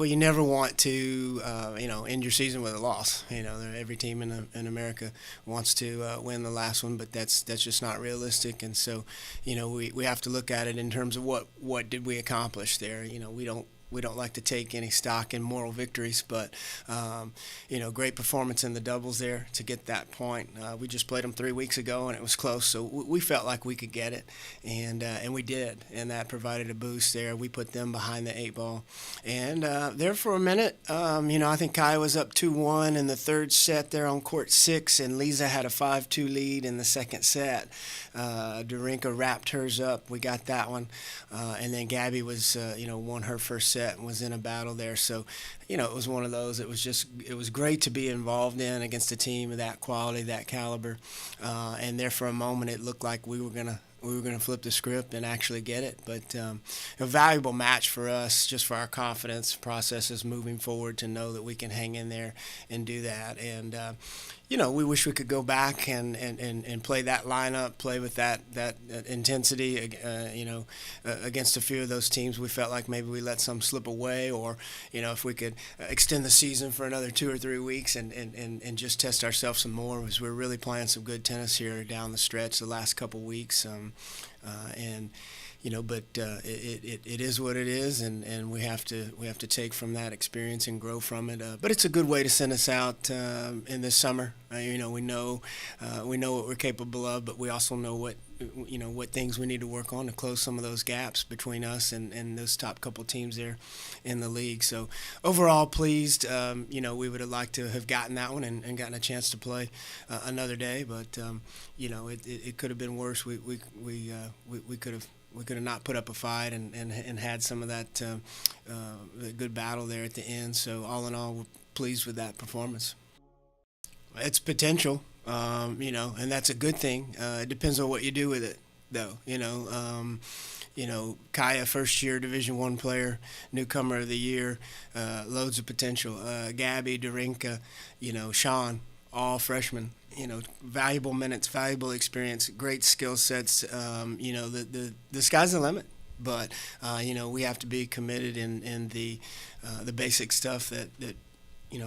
Well, you never want to, end your season with a loss. Every team in America wants to win the last one, but that's just not realistic. And so, we have to look at it in terms of what did we accomplish there. We don't like to take any stock in moral victories, but great performance in the doubles there to get that point. We just played them 3 weeks ago, and it was close, so we felt like we could get it, and we did, and that provided a boost there. We put them behind the 8 ball, and there for a minute, I think Kai was up 2-1 in the third set there on court 6, and Lisa had a 5-2 lead in the second set. Darinka wrapped hers up. We got that one, and then Gabby was, won her first set and was in a battle there. So, it was one of those. It was great to be involved in against a team of that quality, that caliber. And there for a moment, it looked like we were gonna flip the script and actually get it. But a valuable match for us, just for our confidence processes moving forward, to know that we can hang in there and do that. And we wish we could go back and play that lineup, play with that intensity, against a few of those teams. We felt like maybe we let some slip away, or, if we could extend the season for another 2 or 3 weeks and just test ourselves some more, because we're really playing some good tennis here down the stretch the last couple weeks. But it is what it is, and we have to take from that experience and grow from it. But it's a good way to send us out in this summer. We know what we're capable of, but we also know what things we need to work on to close some of those gaps between us and those top couple teams there in the league. So overall, pleased. We would have liked to have gotten that one and gotten a chance to play another day, but it could have been worse. We could have not put up a fight and had some of that good battle there at the end. So all in all, we're pleased with that performance. It's potential, and that's a good thing. It depends on what you do with it, though. Kaya, first-year Division I player, newcomer of the year, loads of potential. Gabby, Darinka, Sean, all freshmen. Valuable minutes, valuable experience, great skill sets. The sky's the limit. But we have to be committed in the basic stuff that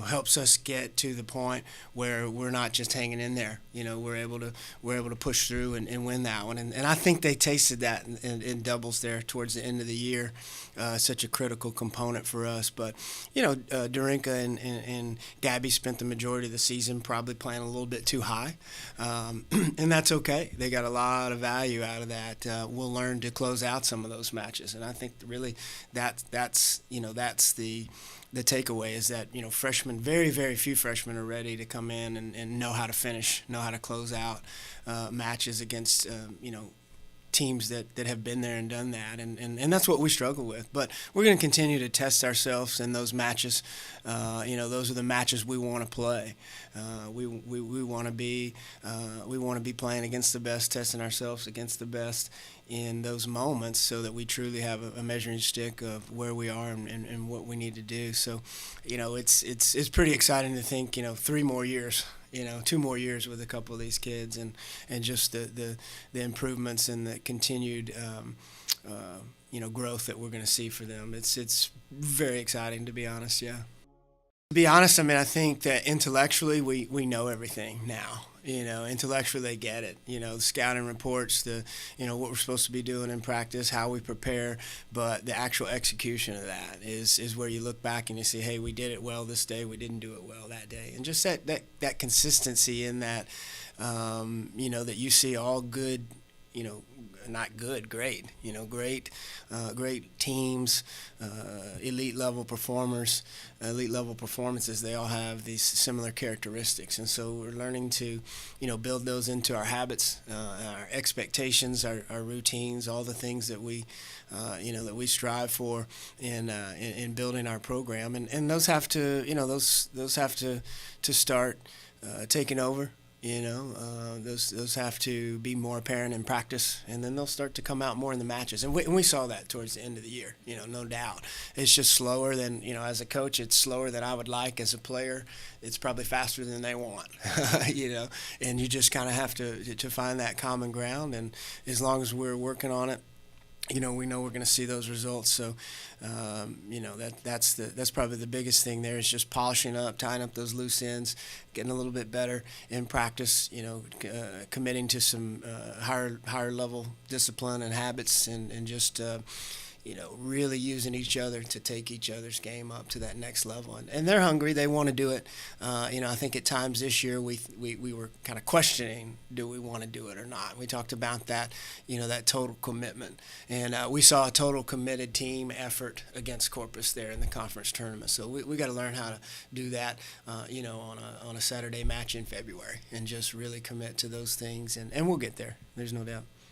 helps us get to the point where we're not just hanging in there. We're able to push through and win that one. And I think they tasted that in doubles there towards the end of the year. Such a critical component for us. But Darinka and Gabby spent the majority of the season probably playing a little bit too high, and that's okay. They got a lot of value out of that. We'll learn to close out some of those matches, and I think really that's the takeaway is that freshmen, very, very few freshmen are ready to come in and know how to finish, know how to close out matches against teams that have been there and done that, and that's what we struggle with. But we're going to continue to test ourselves in those matches. Those are the matches we want to play. We want to be playing against the best, testing ourselves against the best in those moments, so that we truly have a measuring stick of where we are and what we need to do. So, it's pretty exciting to think 3 more years. 2 more years with a couple of these kids, and just the improvements and the continued growth that we're going to see for them. It's very exciting, to be honest. Yeah. To be honest, I think that intellectually we know everything now. Intellectually they get it. The scouting reports, what we're supposed to be doing in practice, how we prepare, but the actual execution of that is where you look back and you see, hey, we did it well this day, we didn't do it well that day, and just that consistency in that, that you see all good, not good, great, great teams, elite level performances. They all have these similar characteristics, and so we're learning to, build those into our habits, our expectations, our routines, all the things that we, that we strive for in building our program, and those have to, those have to start taking over. Those have to be more apparent in practice, and then they'll start to come out more in the matches. And we saw that towards the end of the year, no doubt. It's just slower than, as a coach, it's slower than I would like. As a player, it's probably faster than they want, and you just kind of have to find that common ground. And as long as we're working on it, we know we're going to see those results. So, that's probably the biggest thing there is just polishing up, tying up those loose ends, getting a little bit better in practice. Committing to some higher level discipline and habits, and just really using each other to take each other's game up to that next level. And they're hungry. They want to do it. I think at times this year we were kind of questioning, do we want to do it or not? We talked about that, that total commitment. And we saw a total committed team effort against Corpus there in the conference tournament. So we got to learn how to do that, on a Saturday match in February, and just really commit to those things. And we'll get there. There's no doubt.